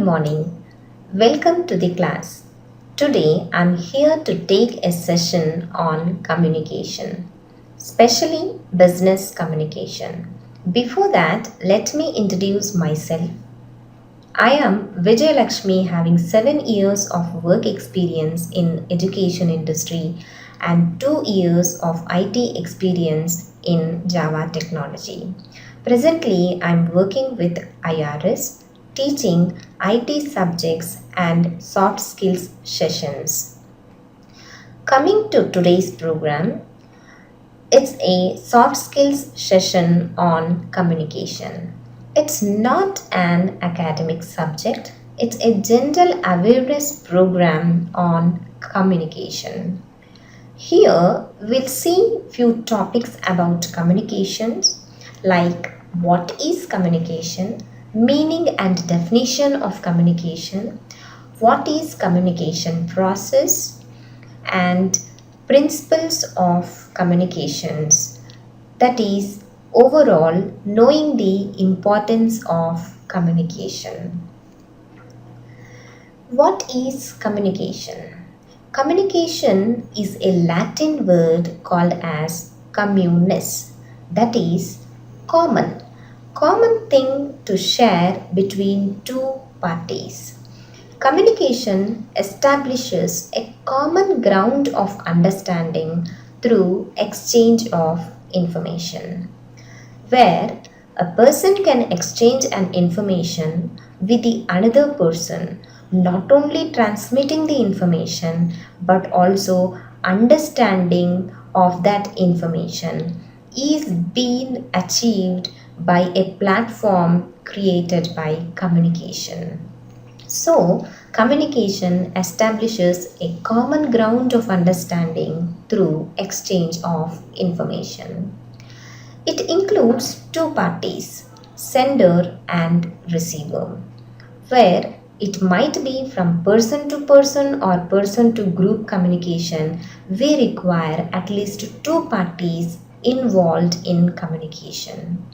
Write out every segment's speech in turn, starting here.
morning. Welcome to the class. Today I'm here to take a session on communication, especially business communication. Before that, let me introduce myself. I am Vijay Lakshmi, having 7 years of work experience in education industry and 2 years of IT experience in Java technology. Presently, I am working with IRS, teaching IT subjects and soft skills sessions. Coming to today's program, it's a soft skills session on communication. It's not an academic subject, it's a general awareness program on communication. Here we'll see few topics about communications like what is communication, meaning and definition of communication, what is communication process, and principles of communications, that is overall knowing the importance of communication. What is communication? Communication is a Latin word called as communis, that is common thing to share between two parties. Communication establishes a common ground of understanding through exchange of information, where a person can exchange an information with the another person, not only transmitting the information but also understanding of that information is being achieved by a platform created by communication. So, communication establishes a common ground of understanding through exchange of information. It includes two parties, sender and receiver, where it might be from person to person or person to group communication. We require at least two parties involved in communication.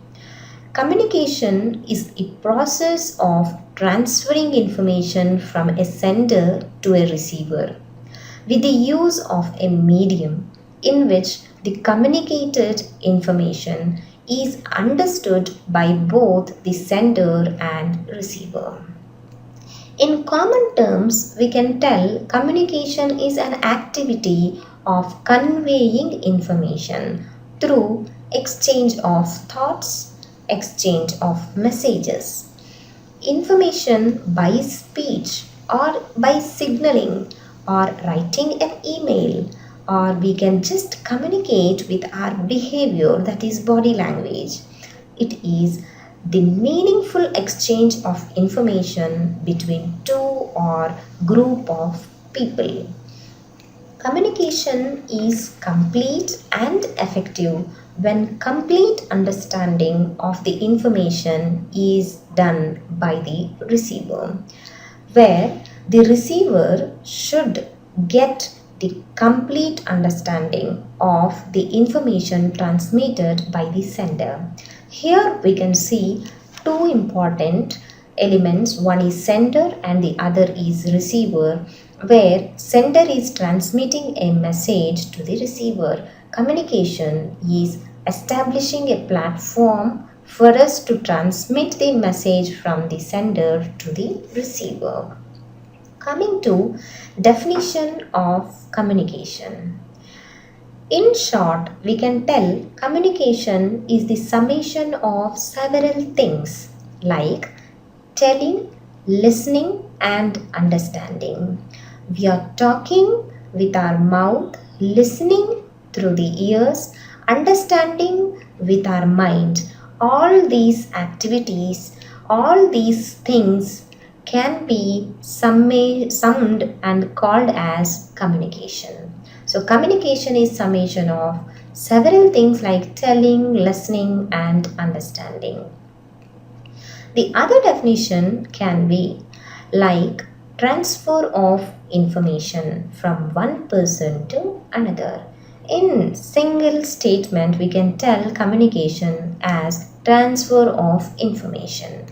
Communication is a process of transferring information from a sender to a receiver with the use of a medium in which the communicated information is understood by both the sender and receiver. In common terms, we can tell communication is an activity of conveying information through exchange of thoughts, exchange of messages. Information by speech or by signaling or writing an email, or we can just communicate with our behavior, that is body language. It is the meaningful exchange of information between two or group of people. Communication is complete and effective when complete understanding of the information is done by the receiver, where the receiver should get the complete understanding of the information transmitted by the sender. Here we can see two important elements, one is sender and the other is receiver, where sender is transmitting a message to the receiver. Communication is establishing a platform for us to transmit the message from the sender to the receiver. Coming to definition of communication. In short, we can tell communication is the summation of several things like telling, listening, and understanding. We are talking with our mouth, listening through the ears, understanding with our mind. All these activities, all these things can be summed and called as communication. So, communication is summation of several things like telling, listening, and understanding. The other definition can be like transfer of information from one person to another. In single statement, we can tell communication as transfer of information.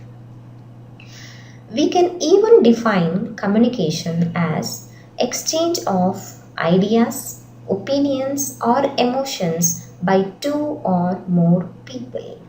We can even define communication as exchange of ideas, opinions, or emotions by two or more people.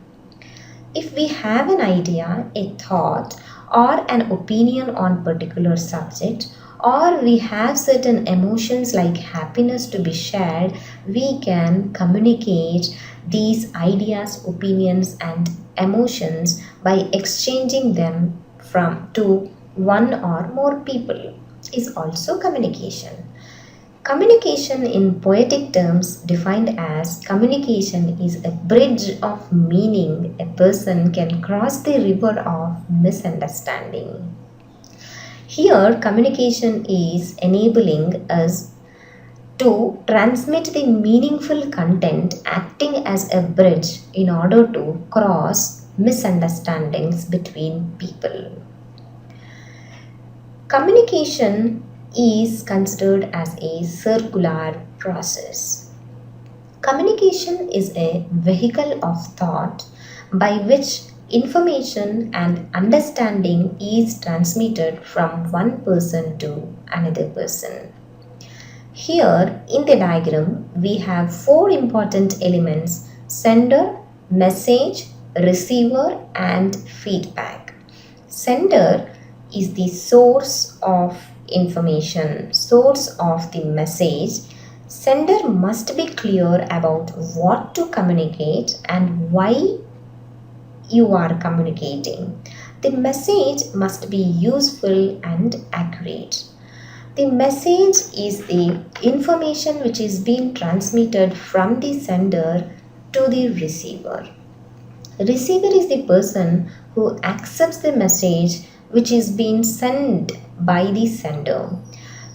If we have an idea, a thought, or an opinion on particular subject, or we have certain emotions like happiness to be shared, we can communicate these ideas, opinions, and emotions by exchanging them from to one or more people is also communication. Communication in poetic terms defined as communication is a bridge of meaning a person can cross the river of misunderstanding. Here, communication is enabling us to transmit the meaningful content, acting as a bridge in order to cross misunderstandings between people. Communication is considered as a circular process. Communication is a vehicle of thought by which information and understanding is transmitted from one person to another person. Here in the diagram, we have four important elements: sender, message, receiver, and feedback. Sender is the source of information, source of the message. Sender must be clear about what to communicate and why you are communicating. The message must be useful and accurate. The message is the information which is being transmitted from the sender to the receiver. Receiver is the person who accepts the message which is being sent by the sender.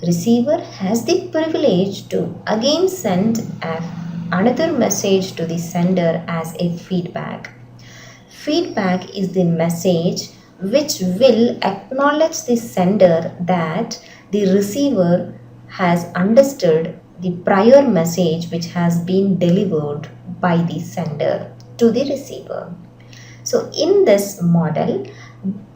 Receiver has the privilege to again send another message to the sender as a feedback. Feedback is the message which will acknowledge the sender that the receiver has understood the prior message which has been delivered by the sender to the receiver. So, in this model,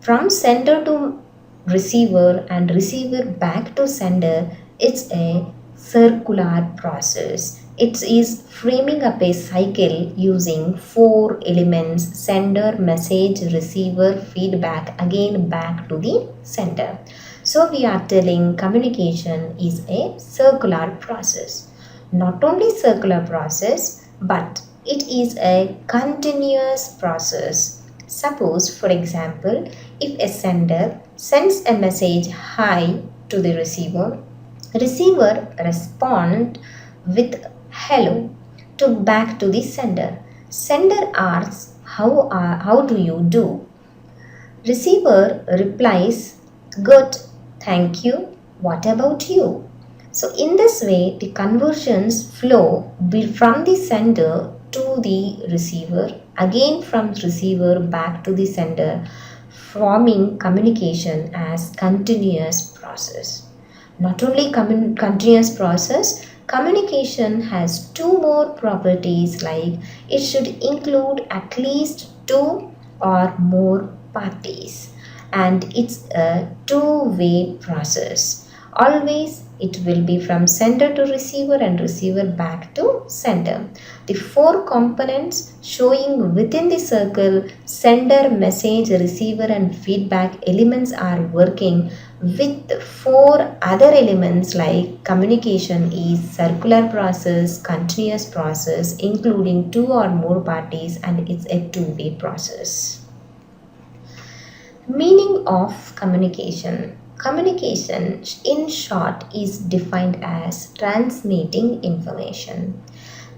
from sender to receiver and receiver back to sender, it's a circular process. It is framing up a cycle using four elements: sender, message, receiver, feedback, again back to the sender. So we are telling communication is a circular process. Not only circular process, but it is a continuous process. Suppose, for example, if a sender sends a message hi to the receiver, receiver responds with hello to back to the sender. Sender asks how do you do? Receiver replies good, thank you, what about you? So in this way the conversions flow from the sender to the receiver, again from receiver back to the sender, forming communication as continuous process. Not only continuous process, communication has two more properties, like it should include at least two or more parties, and it's a two-way process. Always it will be from sender to receiver and receiver back to sender. The four components showing within the circle, sender, message, receiver, and feedback elements are working with four other elements, like communication is circular process, continuous process, including two or more parties, and it's a two-way process. Meaning of communication. Communication, in short, is defined as transmitting information.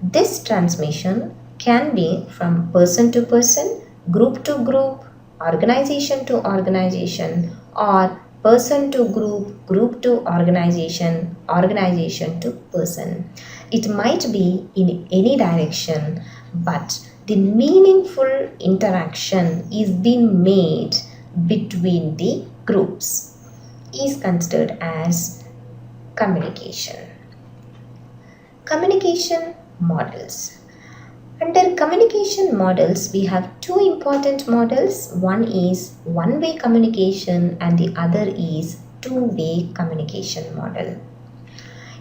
This transmission can be from person to person, group to group, organization to organization, or person to group, group to organization, organization to person. It might be in any direction, but the meaningful interaction is being made between the groups is considered as communication. Communication models. Under communication models, we have two important models. One is one-way communication and the other is two-way communication model.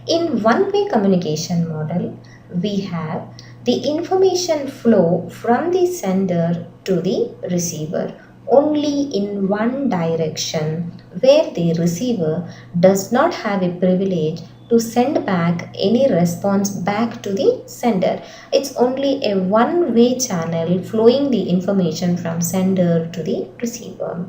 In one-way communication model, we have the information flow from the sender to the receiver only in one direction, where the receiver does not have a privilege to send back any response back to the sender. It's only a one-way channel flowing the information from sender to the receiver.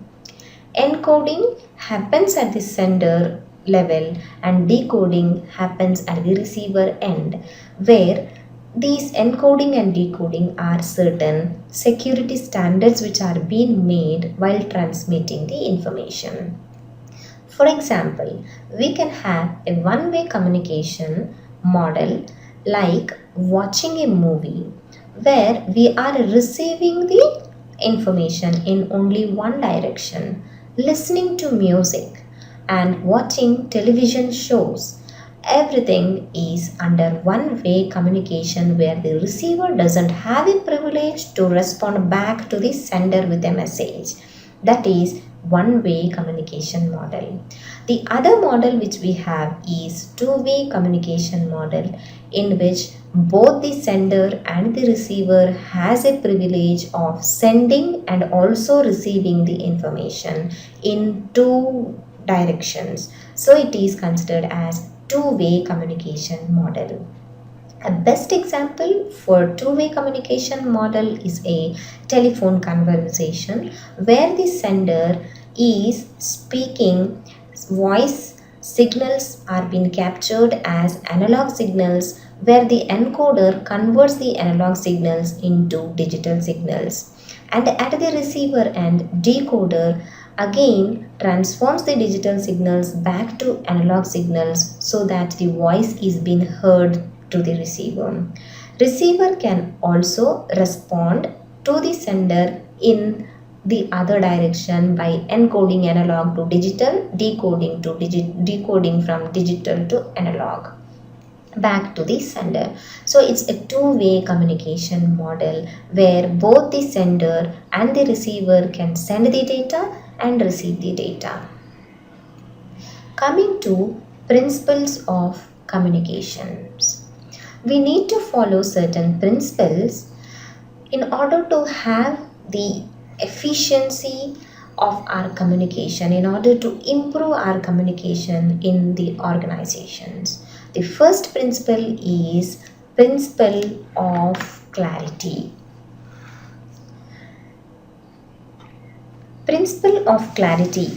Encoding happens at the sender level and decoding happens at the receiver end, where these encoding and decoding are certain security standards which are being made while transmitting the information. For example, we can have a one-way communication model like watching a movie where we are receiving the information in only one direction, listening to music and watching television shows. Everything is under one-way communication where the receiver doesn't have a privilege to respond back to the sender with a message. That is one-way communication model. The other model which we have is two-way communication model, in which both the sender and the receiver has a privilege of sending and also receiving the information in two directions. So it is considered as two-way communication model. A best example for two-way communication model is a telephone conversation where the sender is speaking, voice signals are being captured as analog signals, where the encoder converts the analog signals into digital signals, and at the receiver end, decoder again transforms the digital signals back to analog signals so that the voice is being heard to the receiver. Receiver can also respond to the sender in the other direction by encoding analog to digital, decoding from digital to analog back to the sender. So it's a two-way communication model where both the sender and the receiver can send the data and receive the data. Coming to principles of communications, we need to follow certain principles in order to have the efficiency of our communication, in order to improve our communication in the organizations. The first principle is principle of clarity. Principle of clarity.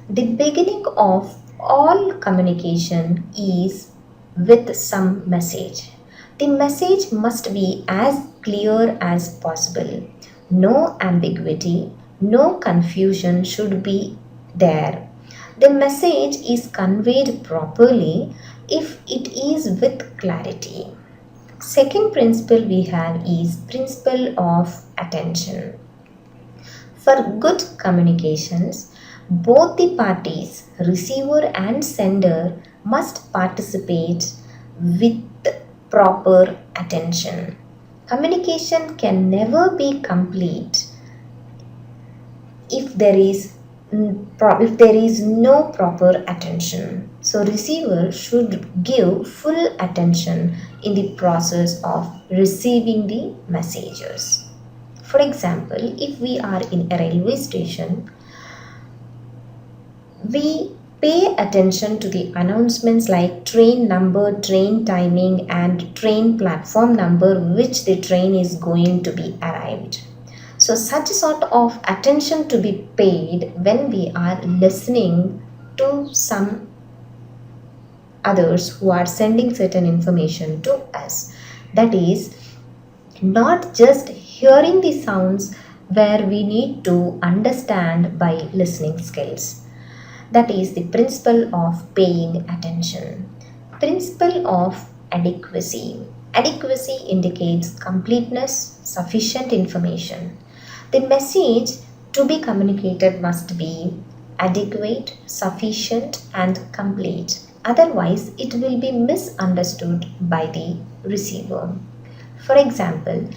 The beginning of all communication is with some message. The message must be as clear as possible. No ambiguity, no confusion should be there. The message is conveyed properly if it is with clarity. Second principle we have is principle of attention. For good communications, both the parties, receiver and sender, must participate with proper attention. Communication can never be complete if there is no proper attention. So receiver should give full attention in the process of receiving the messages. For example, if we are in a railway station, we pay attention to the announcements like train number, train timing, and train platform number which the train is going to be arrived. So such sort of attention to be paid when we are listening to some others who are sending certain information to us. That is not just hearing the sounds, where we need to understand by listening skills. That is the principle of paying attention. Principle of adequacy. Adequacy indicates completeness, sufficient information. The message to be communicated must be adequate, sufficient, and complete. Otherwise, it will be misunderstood by the receiver. For example,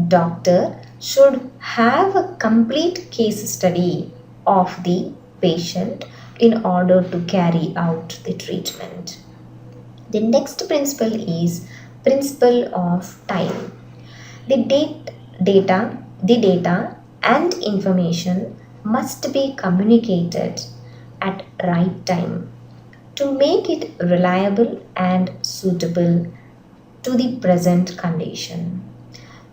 doctor should have a complete case study of the patient in order to carry out the treatment. The next principle is principle of time. The data and information must be communicated at right time to make it reliable and suitable to the present condition.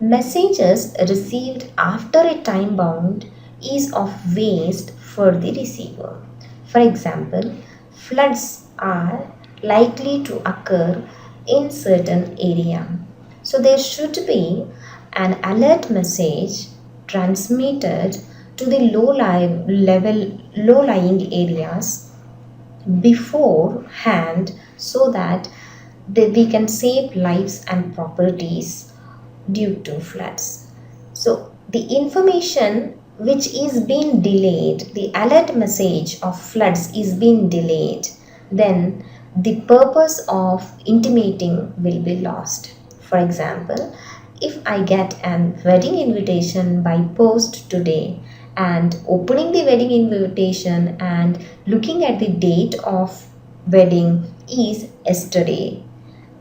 Messages received after a time bound is of waste for the receiver. For example, floods are likely to occur in certain area. So there should be an alert message transmitted to the low lying areas beforehand so that we can save lives and properties due to floods. So the information which is being delayed, the alert message of floods is being delayed, then the purpose of intimating will be lost. For example, if I get an wedding invitation by post today and opening the wedding invitation and looking at the date of wedding is yesterday,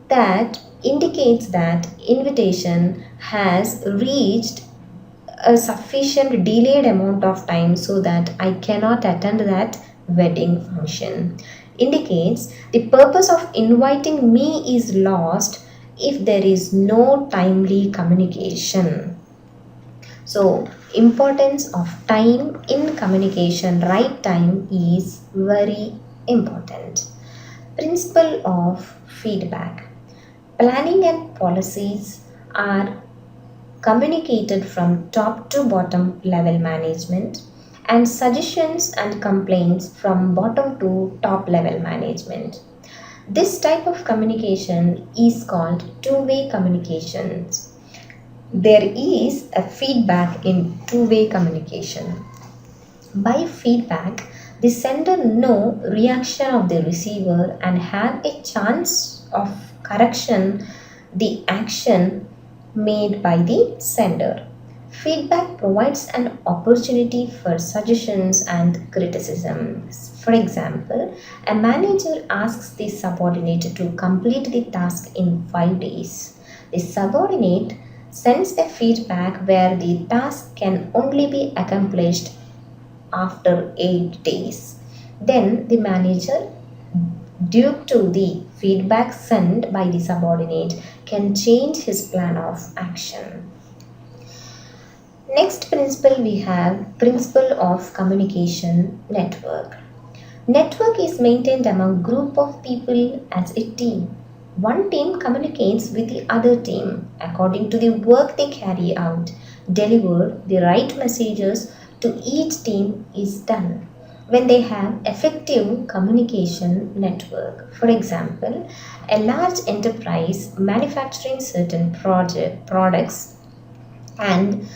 that indicates that invitation has reached a sufficient delayed amount of time so that I cannot attend that wedding function. Indicates the purpose of inviting me is lost if there is no timely communication. So, importance of time in communication, right time is very important. Principle of feedback. Planning and policies are communicated from top to bottom level management and suggestions and complaints from bottom to top level management. This type of communication is called two-way communications. There is a feedback in two-way communication. By feedback, the sender know reaction of the receiver and have a chance of correction the action made by the sender. Feedback provides an opportunity for suggestions and criticisms. For example, a manager asks the subordinate to complete the task in 5 days. The subordinate sends a feedback where the task can only be accomplished after 8 days. Then the manager, due to the feedback sent by the subordinate, can change his plan of action. Next principle we have principle of communication network. Network is maintained among group of people as a team. One team communicates with the other team according to the work they carry out. Deliver the right messages to each team is done when they have effective communication network. For example, a large enterprise manufacturing certain products and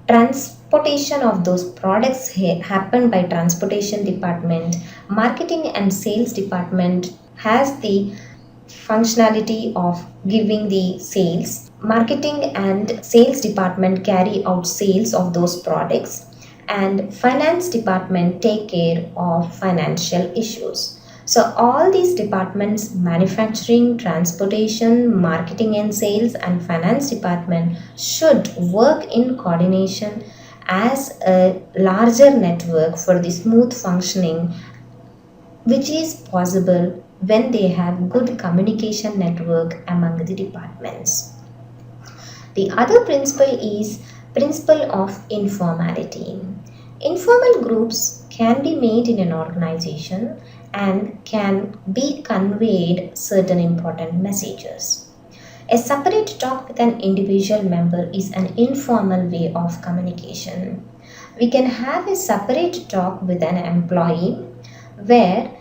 transportation of those products happen by transportation department. Marketing and sales department has the functionality of giving the sales. Marketing and sales department carry out sales of those products and finance department take care of financial issues. So all these departments, manufacturing, transportation, marketing and sales and finance department should work in coordination as a larger network for the smooth functioning, which is possible when they have good communication network among the departments. The other principle is principle of informality. Informal groups can be made in an organization and can be conveyed certain important messages. A separate talk with an individual member is an informal way of communication. We can have a separate talk with an employee where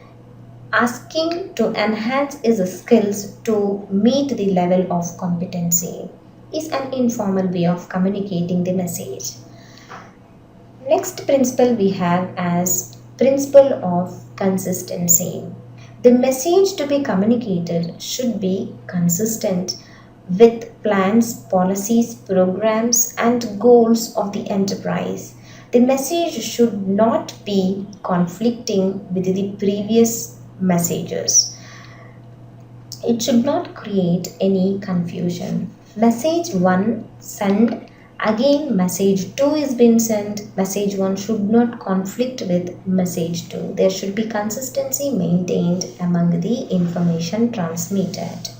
asking to enhance his skills to meet the level of competency is an informal way of communicating the message. Next principle we have as principle of consistency. The message to be communicated should be consistent with plans, policies, programs, and goals of the enterprise. The message should not be conflicting with the previous messages. It should not create any confusion. Message 1 send, again message 2 is been sent. Message 1 should not conflict with message 2. There should be consistency maintained among the information transmitted.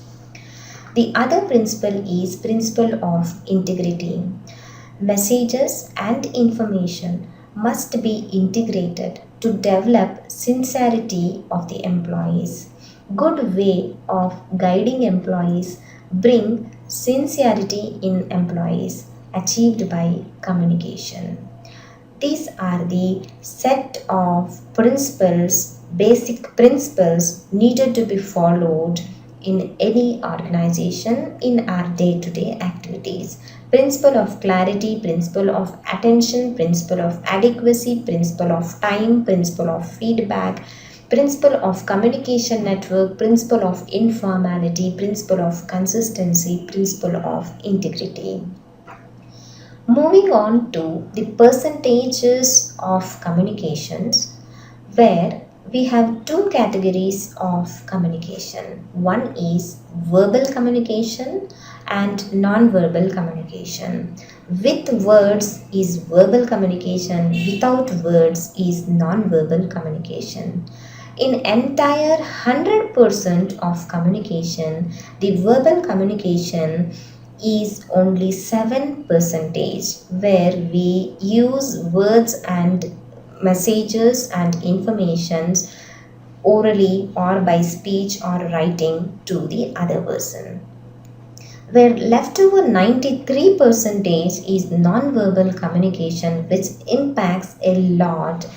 The other principle is principle of integrity. Messages and information must be integrated to develop sincerity of the employees. Good way of guiding employees bring sincerity in employees achieved by communication. These are the set of principles, basic principles needed to be followed in any organization in our day-to-day activities. Principle of clarity, principle of attention, principle of adequacy, principle of time, principle of feedback, principle of communication network, principle of informality, principle of consistency, principle of integrity. Moving on to the percentages of communications, where we have two categories of communication. One is verbal communication and non-verbal communication. With words is verbal communication, without words is non-verbal communication. In entire 100% of communication, the verbal communication is only 7%, where we use words and messages and informations orally or by speech or writing to the other person, where leftover 93% is non-verbal communication, which impacts a lot.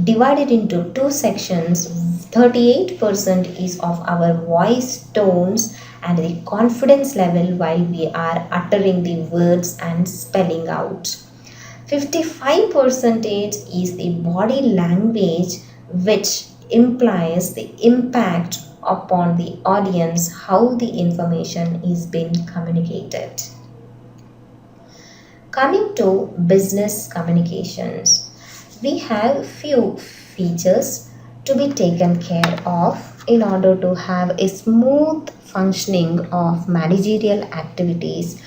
Divided into two sections, 38% is of our voice tones and the confidence level while we are uttering the words and spelling out. 55% is the body language, which implies the impact upon the audience, how the information is being communicated. Coming to business communications, we have few features to be taken care of in order to have a smooth functioning of managerial activities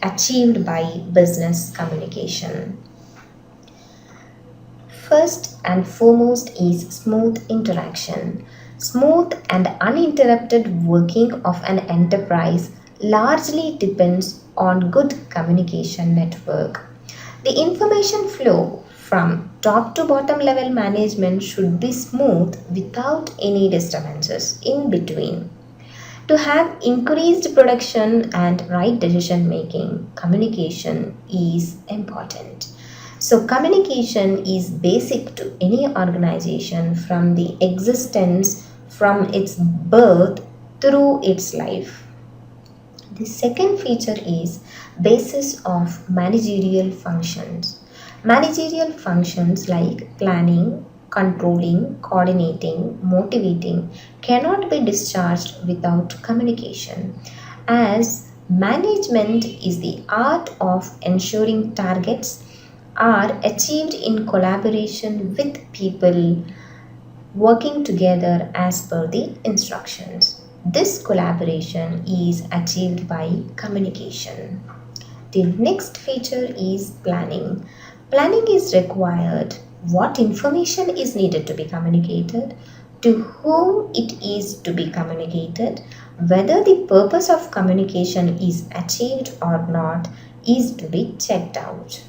achieved by business communication. First and foremost is smooth interaction. Smooth and uninterrupted working of an enterprise largely depends on good communication network. The information flow from top to bottom level management should be smooth without any disturbances in between. To have increased production and right decision making, communication is important. So, communication is basic to any organization from the existence, from its birth through its life. The second feature is basis of managerial functions. Managerial functions like planning, controlling, coordinating, motivating cannot be discharged without communication, as management is the art of ensuring targets are achieved in collaboration with people working together as per the instructions. This collaboration is achieved by communication. The next feature is planning. Planning is required. What information is needed to be communicated, to whom it is to be communicated, whether the purpose of communication is achieved or not is to be checked out.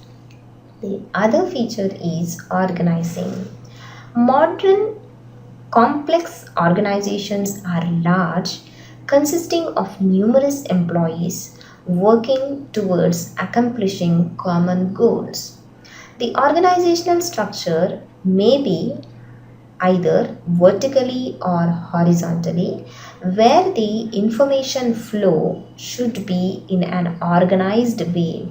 The other feature is organizing. Modern complex organizations are large, consisting of numerous employees working towards accomplishing common goals. The organizational structure may be either vertically or horizontally, where the information flow should be in an organized way.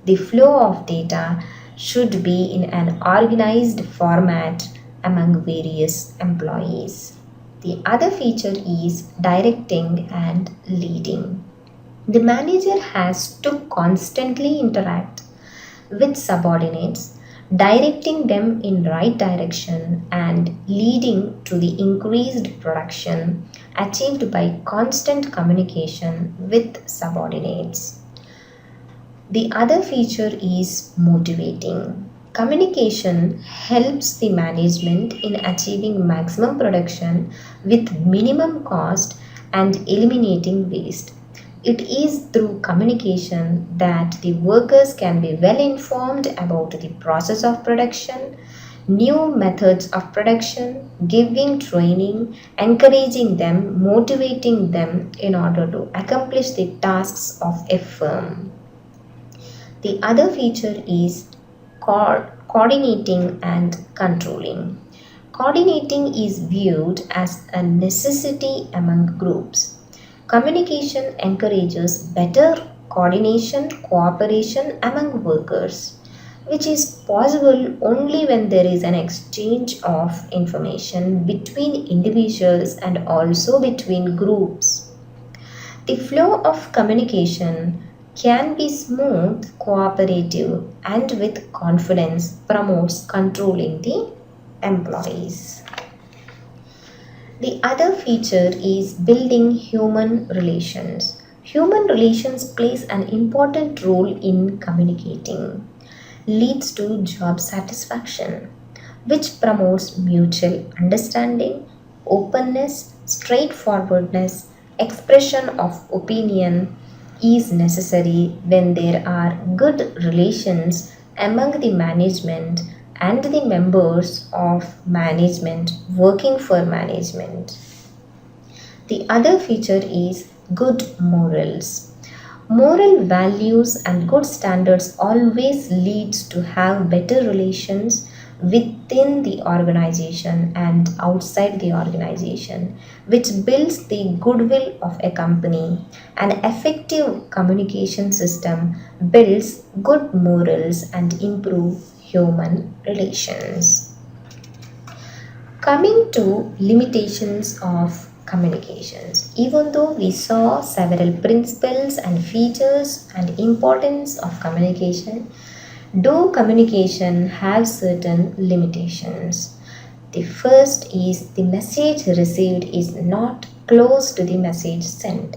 The flow of data should be in an organized format among various employees. The other feature is directing and leading. The manager has to constantly interact with subordinates, directing them in right direction and leading to the increased production achieved by constant communication with subordinates. The other feature is motivating. Communication helps the management in achieving maximum production with minimum cost and eliminating waste. It is through communication that the workers can be well informed about the process of production, new methods of production, giving training, encouraging them, motivating them in order to accomplish the tasks of a firm. The other feature is coordinating and controlling. Coordinating is viewed as a necessity among groups. Communication encourages better coordination, cooperation among workers, which is possible only when there is an exchange of information between individuals and also between groups. The flow of communication can be smooth, cooperative, and with confidence promotes controlling the employees. The other feature is building human relations. Human relations plays an important role in communicating, leads to job satisfaction, which promotes mutual understanding, openness, straightforwardness, expression of opinion is necessary when there are good relations among the management and the members of management working for management. The other feature is good morals. Moral values and good standards always leads to have better relations within the organization and outside the organization, which builds the goodwill of a company. An effective communication system builds good morals and improve human relations. Coming to limitations of communications. Even though we saw several principles and features and importance of communication, do communication have certain limitations? The first is the message received is not close to the message sent.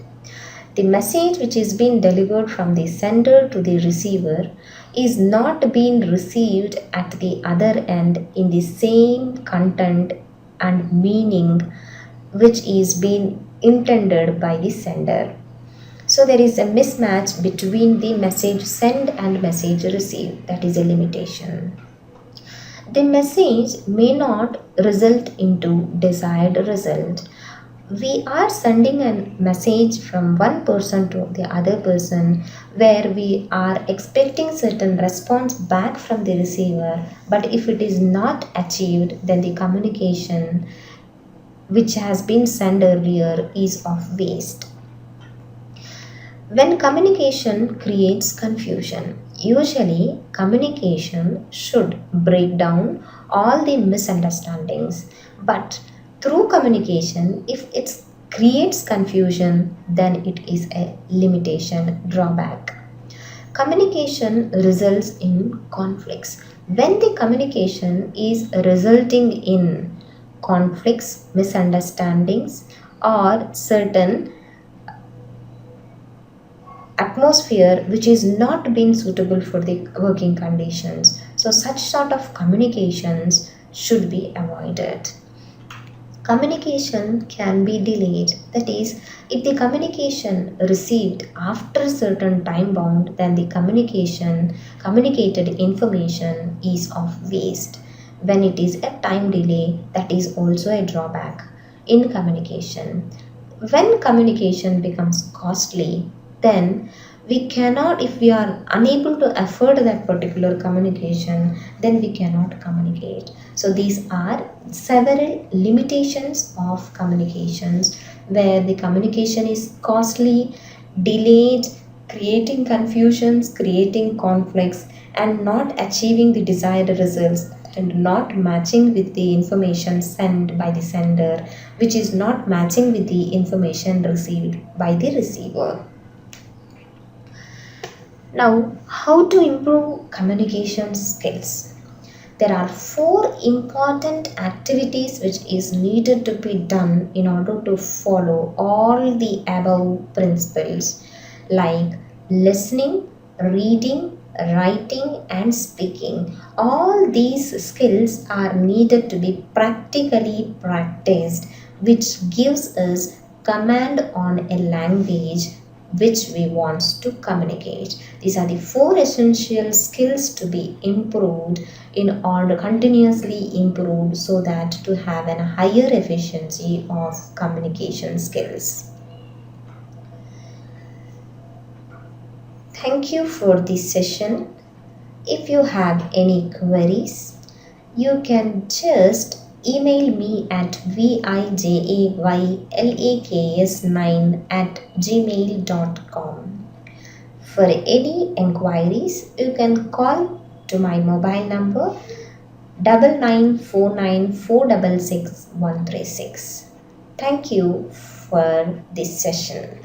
The message which is being delivered from the sender to the receiver is not being received at the other end in the same content and meaning which is being intended by the sender. So there is a mismatch between the message sent and message received. That is a limitation. The message may not result into desired result. We are sending a message from one person to the other person where we are expecting certain response back from the receiver, but if it is not achieved, then the communication which has been sent earlier is of waste. When communication creates confusion, usually communication should break down all the misunderstandings, but through communication, if it creates confusion, then it is a limitation, drawback. Communication results in conflicts. When the communication is resulting in conflicts, misunderstandings, or certain atmosphere which is not being suitable for the working conditions, so such sort of communications should be avoided. Communication can be delayed. That is, if the communication received after certain time bound, then the communicated information is of waste. When it is a time delay, that is also a drawback in communication. When communication becomes costly, then we cannot, if we are unable to afford that particular communication, then we cannot communicate. So these are several limitations of communications where the communication is costly, delayed, creating confusions, creating conflicts, and not achieving the desired results and not matching with the information sent by the sender, which is not matching with the information received by the receiver. Now, how to improve communication skills? There are four important activities which is needed to be done in order to follow all the above principles, like listening, reading, writing and speaking. All these skills are needed to be practically practiced, which gives us command on a language which we want to communicate. These are the four essential skills to be improved in order continuously improved so that to have a higher efficiency of communication skills. Thank you for this session. If you have any queries, you can just email me at vijaylaks9@gmail.com. For any enquiries, you can call to my mobile number 9949466136. Thank you for this session.